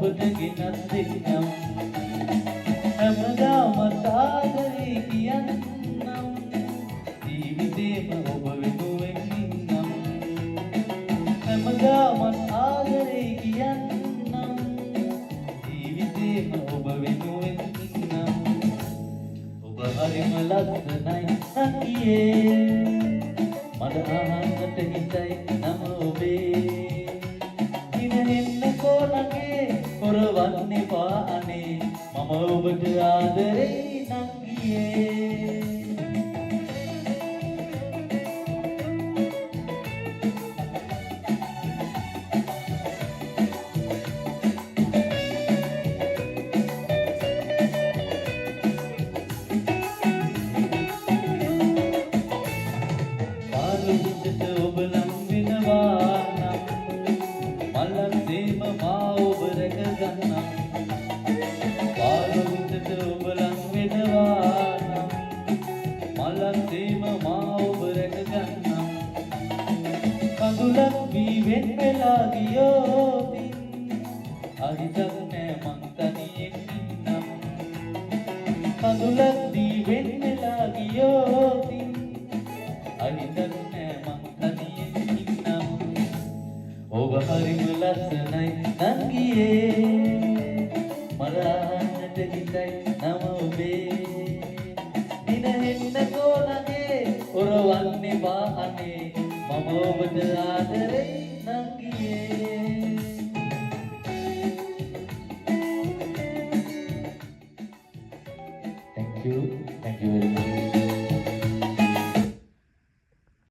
ඔබට ගෙනත් දෙන්නම් හැමදාම ආදරේ කියන්නම් ජීවිතේම ඔබ වෙනුවෙන් ඉන්නම් හැමදාම ආදරේ කියන්නම් ජීවිතේම ඔබ වෙනුවෙන් ඉන්නම් ඔබ හරිම ලස්සනයි නංගියේ මට අහන්නට හිතයි නම ඔබේ ඉන්න කොනගේ කොරවන්න එපා අනේ මම ඔබට ආදරේ නංගියේ පාළුවිට ඔබ නම් වෙනවා නම් මලක්සේම මා ඔබ රැක ගන්නම් පාළුවිට ඔබ නම් වෙනවා නම් මලක්සේම මා ඔබ රැක ගන්නම් කඳුලක් වී වෙන් වෙලා ගියොත් අහිතක් නෑ මං තනියෙන් ඉන්නම් කඳුලක් වී වෙන් වෙලා ගියොත් අහිතක් නෑ මං තනියෙන් ඉන්නම් ඔබ හරිම ලස්සනයි නංගියේ මරන්නට හිතයි නම ඔබේ දිනෙන්න කොනගේ ඔරවන්න එපා අනේ මම ඔබට ආදරේ නංගියේ Thank you very much